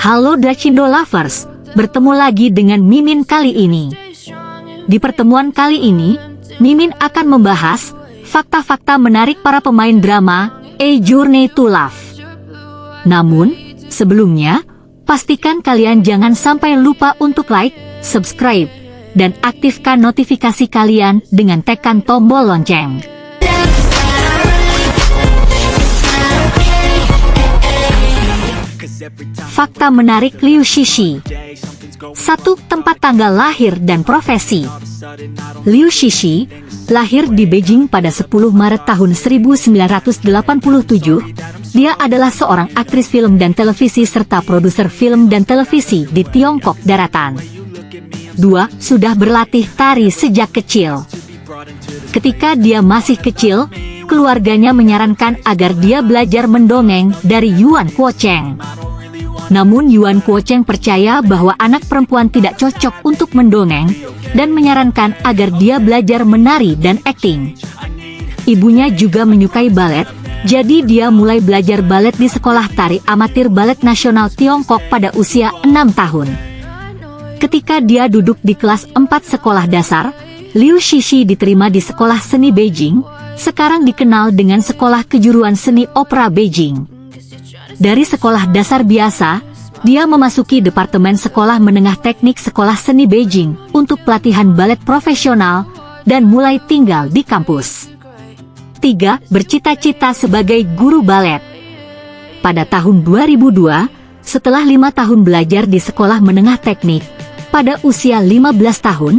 Halo Dracindo Lovers, bertemu lagi dengan Mimin kali ini. Di pertemuan kali ini, Mimin akan membahas fakta-fakta menarik para pemain drama A Journey to Love. Namun, sebelumnya, pastikan kalian jangan sampai lupa untuk like, subscribe, dan aktifkan notifikasi kalian dengan tekan tombol lonceng. Fakta menarik Liu Shishi. 1. Tempat tanggal lahir dan profesi. Liu Shishi lahir di Beijing pada 10 Maret tahun 1987. Dia adalah seorang aktris film dan televisi serta produser film dan televisi di Tiongkok Daratan. 2. Sudah berlatih tari sejak kecil. Ketika dia masih kecil, keluarganya menyarankan agar dia belajar mendongeng dari Yuan Kuocheng. Namun Yuan Kuocheng percaya bahwa anak perempuan tidak cocok untuk mendongeng dan menyarankan agar dia belajar menari dan akting. Ibunya juga menyukai balet, jadi dia mulai belajar balet di sekolah tari amatir Balet Nasional Tiongkok pada usia 6 tahun. Ketika dia duduk di kelas 4 sekolah dasar, Liu Shishi diterima di Sekolah Seni Beijing, sekarang dikenal dengan Sekolah Kejuruan Seni Opera Beijing. Dari sekolah dasar biasa, dia memasuki Departemen Sekolah Menengah Teknik Sekolah Seni Beijing untuk pelatihan balet profesional dan mulai tinggal di kampus. 3. Bercita-cita sebagai guru balet. Pada tahun 2002, setelah 5 tahun belajar di Sekolah Menengah Teknik, pada usia 15 tahun,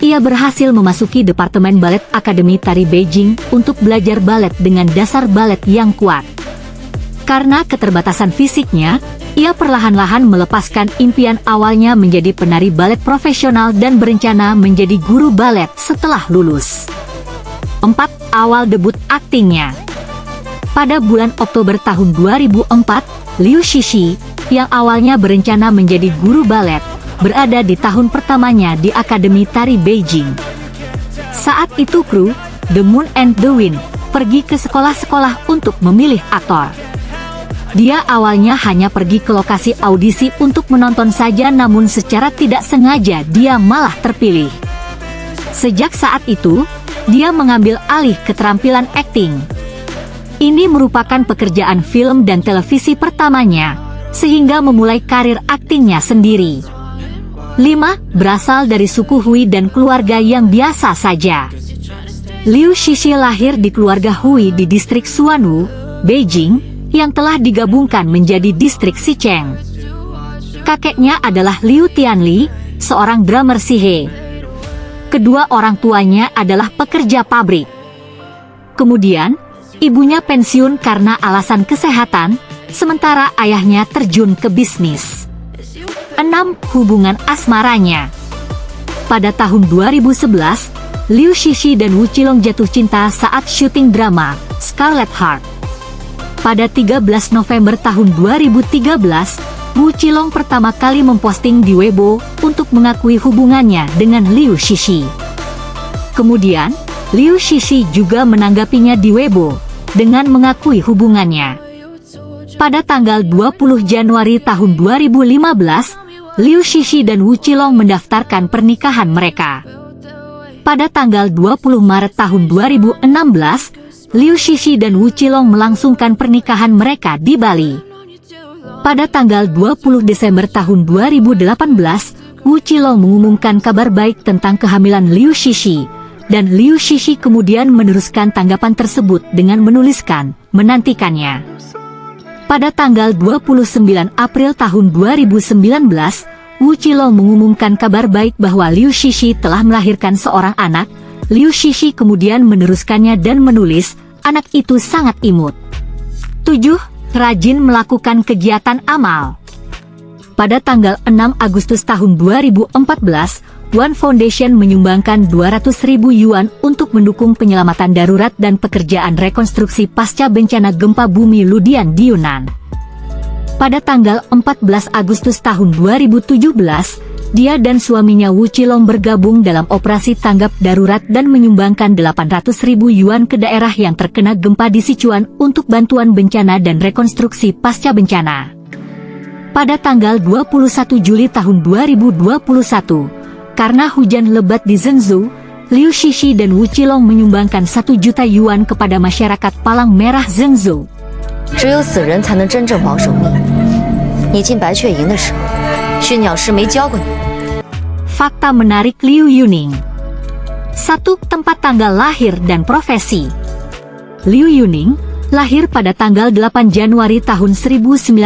ia berhasil memasuki Departemen Balet Akademi Tari Beijing untuk belajar balet dengan dasar balet yang kuat. Karena keterbatasan fisiknya, ia perlahan-lahan melepaskan impian awalnya menjadi penari balet profesional dan berencana menjadi guru balet setelah lulus. 4. Awal debut aktingnya. Pada bulan Oktober tahun 2004, Liu Shishi, yang awalnya berencana menjadi guru balet, berada di tahun pertamanya di Akademi Tari Beijing. Saat itu kru The Moon and the Wind pergi ke sekolah-sekolah untuk memilih aktor. Dia awalnya hanya pergi ke lokasi audisi untuk menonton saja, namun secara tidak sengaja dia malah terpilih. Sejak saat itu, dia mengambil alih keterampilan akting. Ini merupakan pekerjaan film dan televisi pertamanya, sehingga memulai karir aktingnya sendiri. 5. Berasal dari suku Hui dan keluarga yang biasa saja. Liu Shishi lahir di keluarga Hui di distrik Suanu, Beijing, yang telah digabungkan menjadi distrik Xicheng. Kakeknya adalah Liu Tianli, seorang drummer sihe. Kedua orang tuanya adalah pekerja pabrik. Kemudian, ibunya pensiun karena alasan kesehatan, sementara ayahnya terjun ke bisnis. 6. Hubungan asmaranya. Pada tahun 2011, Liu Shishi dan Wu Qilong jatuh cinta saat syuting drama Scarlet Heart. Pada 13 November tahun 2013, Wu Qilong pertama kali memposting di Weibo untuk mengakui hubungannya dengan Liu Shishi. Kemudian, Liu Shishi juga menanggapinya di Weibo dengan mengakui hubungannya. Pada tanggal 20 Januari tahun 2015, Liu Shishi dan Wu Qilong mendaftarkan pernikahan mereka. Pada tanggal 20 Maret tahun 2016, Liu Shishi dan Wu Qilong melangsungkan pernikahan mereka di Bali. Pada tanggal 20 Desember tahun 2018, Wu Qilong mengumumkan kabar baik tentang kehamilan Liu Shishi, dan Liu Shishi kemudian meneruskan tanggapan tersebut dengan menuliskan, menantikannya. Pada tanggal 29 April tahun 2019, Wu Qilong mengumumkan kabar baik bahwa Liu Shishi telah melahirkan seorang anak. Liu Shishi kemudian meneruskannya dan menulis, anak itu sangat imut. 7. Rajin melakukan kegiatan amal. Pada tanggal 6 Agustus tahun 2014, One Foundation menyumbangkan 200.000 yuan untuk mendukung penyelamatan darurat dan pekerjaan rekonstruksi pasca bencana gempa bumi Ludian di Yunnan. Pada tanggal 14 Agustus tahun 2017, dia dan suaminya Wu Qilong bergabung dalam operasi tanggap darurat dan menyumbangkan 800.000 yuan ke daerah yang terkena gempa di Sichuan untuk bantuan bencana dan rekonstruksi pasca bencana. Pada tanggal 21 Juli tahun 2021, karena hujan lebat di Zhengzhou, Liu Shishi dan Wu Qilong menyumbangkan 1 juta yuan kepada masyarakat Palang Merah Zhengzhou. 只有死人才能真正保守命。你进白雀营的时候，驯鸟师没教过你。 Fakta menarik Liu Yuning. 1. Tempat tanggal lahir dan profesi. Liu Yuning lahir pada tanggal 8 Januari tahun 1990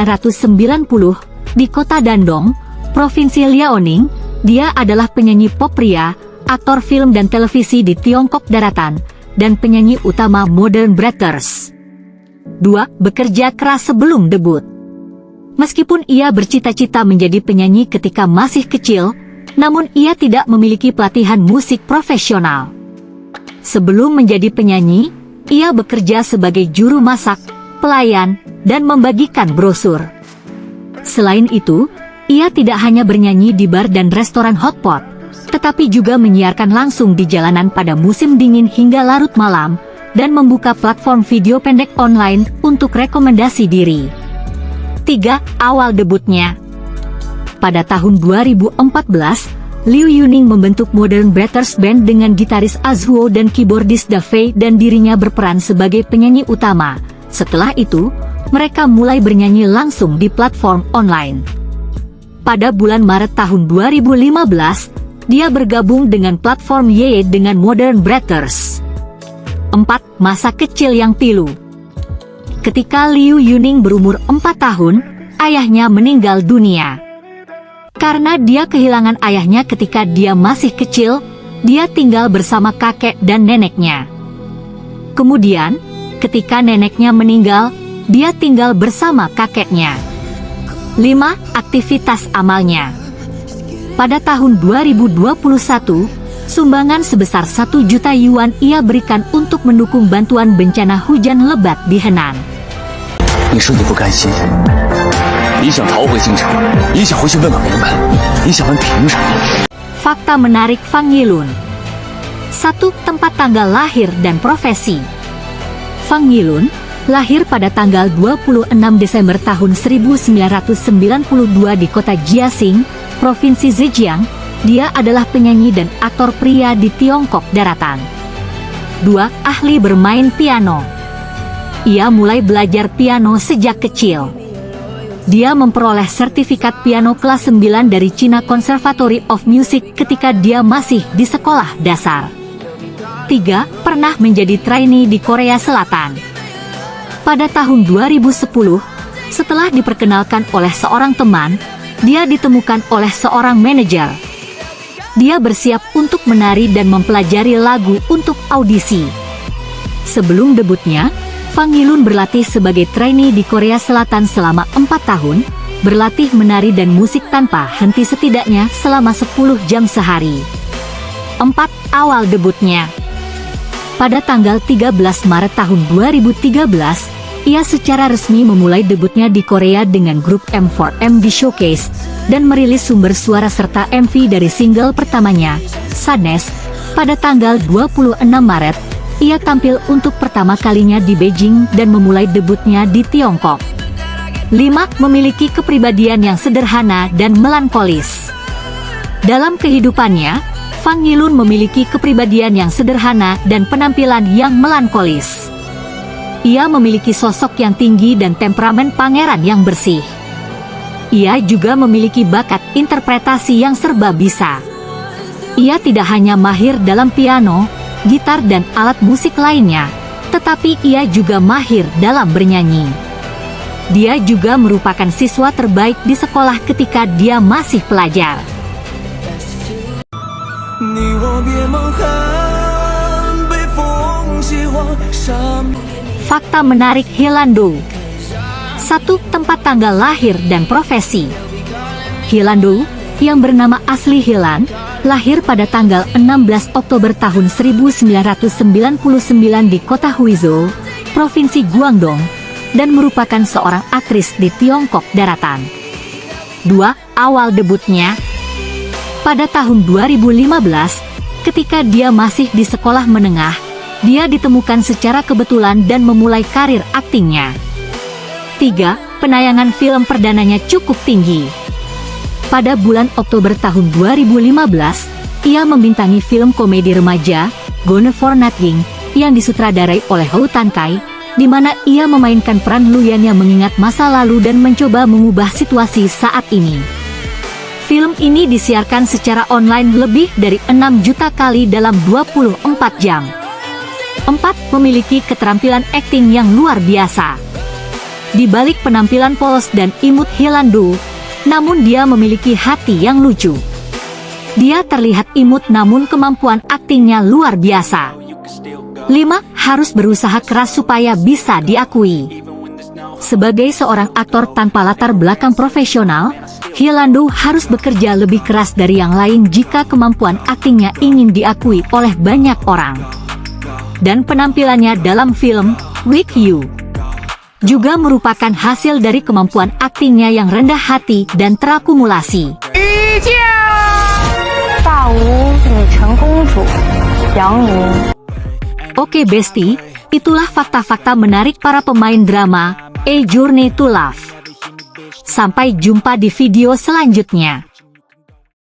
di kota Dandong, Provinsi Liaoning. Dia adalah penyanyi pop pria, aktor film dan televisi di Tiongkok Daratan, dan penyanyi utama Modern Breakers. 2. Bekerja keras sebelum debut. Meskipun ia bercita-cita menjadi penyanyi ketika masih kecil, namun ia tidak memiliki pelatihan musik profesional. Sebelum menjadi penyanyi, ia bekerja sebagai juru masak, pelayan, dan membagikan brosur. Selain itu, ia tidak hanya bernyanyi di bar dan restoran hotpot, tetapi juga menyiarkan langsung di jalanan pada musim dingin hingga larut malam, dan membuka platform video pendek online untuk rekomendasi diri. 3. Awal debutnya. Pada tahun 2014, Liu Yuning membentuk Modern Breakers Band dengan gitaris Azhuo dan keyboardis Da Fei, dan dirinya berperan sebagai penyanyi utama. Setelah itu, mereka mulai bernyanyi langsung di platform online. Pada bulan Maret tahun 2015, dia bergabung dengan platform Ye dengan Modern Breakers. 4. Masa kecil yang pilu. Ketika Liu Yuning berumur 4 tahun, ayahnya meninggal dunia. Karena dia kehilangan ayahnya ketika dia masih kecil, dia tinggal bersama kakek dan neneknya. Kemudian, ketika neneknya meninggal, dia tinggal bersama kakeknya. 5. Aktivitas amalnya. Pada tahun 2021, sumbangan sebesar 1 juta yuan ia berikan untuk mendukung bantuan bencana hujan lebat di Henan. 你说你不甘心，你想逃回京城，你想回去问个明白，你想问凭什么？ Fakta menarik Fang Yilun. 1. Tempat tanggal lahir dan profesi. Fang Yilun lahir pada tanggal 26 Desember tahun 1992 di kota Jiaxing, Provinsi Zhejiang. Dia adalah penyanyi dan aktor pria di Tiongkok Daratan. 2. Ahli bermain piano. Ia mulai belajar piano sejak kecil. Dia memperoleh sertifikat piano kelas 9 dari China Conservatory of Music ketika dia masih di sekolah dasar. 3. Pernah menjadi trainee di Korea Selatan. Pada tahun 2010, setelah diperkenalkan oleh seorang teman, dia ditemukan oleh seorang manajer. Dia bersiap untuk menari dan mempelajari lagu untuk audisi. Sebelum debutnya, Fang Yilun berlatih sebagai trainee di Korea Selatan selama 4 tahun, berlatih menari dan musik tanpa henti setidaknya selama 10 jam sehari. 4. Awal debutnya. Pada tanggal 13 Maret tahun 2013, ia secara resmi memulai debutnya di Korea dengan grup M4M di Showcase, dan merilis sumber suara serta MV dari single pertamanya, Sadness. Pada tanggal 26 Maret, ia tampil untuk pertama kalinya di Beijing dan memulai debutnya di Tiongkok. 5. Memiliki kepribadian yang sederhana dan melankolis. Dalam kehidupannya, Fang Yilun memiliki kepribadian yang sederhana dan penampilan yang melankolis. Ia memiliki sosok yang tinggi dan temperamen pangeran yang bersih. Ia juga memiliki bakat interpretasi yang serba bisa. Ia tidak hanya mahir dalam piano, gitar dan alat musik lainnya, tetapi ia juga mahir dalam bernyanyi. Dia juga merupakan siswa terbaik di sekolah ketika dia masih pelajar. Fakta menarik Hilando. 1. Tempat tanggal lahir dan profesi. Hilando, yang bernama asli Hilan, lahir pada tanggal 16 Oktober tahun 1999 di kota Huizhou, Provinsi Guangdong, dan merupakan seorang aktris di Tiongkok Daratan. 2. Awal debutnya. Pada tahun 2015, ketika dia masih di sekolah menengah, dia ditemukan secara kebetulan dan memulai karir aktingnya. 3. penayangan film perdananya cukup tinggi. Pada bulan Oktober tahun 2015, ia membintangi film komedi remaja, Gone for Nothing, yang disutradarai oleh Hou Tan-kai, di mana ia memainkan peran Luyan yang mengingat masa lalu dan mencoba mengubah situasi saat ini. Film ini disiarkan secara online lebih dari 6 juta kali dalam 24 jam. 4. Memiliki keterampilan akting yang luar biasa. Di balik penampilan polos dan imut Hyelando, namun dia memiliki hati yang lucu. Dia terlihat imut namun kemampuan aktingnya luar biasa. 5. Harus berusaha keras supaya bisa diakui. Sebagai seorang aktor tanpa latar belakang profesional, Hyelando harus bekerja lebih keras dari yang lain jika kemampuan aktingnya ingin diakui oleh banyak orang. Dan penampilannya dalam film With You juga merupakan hasil dari kemampuan aktingnya yang rendah hati dan terakumulasi. Oke Besti, itulah fakta-fakta menarik para pemain drama A Journey to Love. Sampai jumpa di video selanjutnya.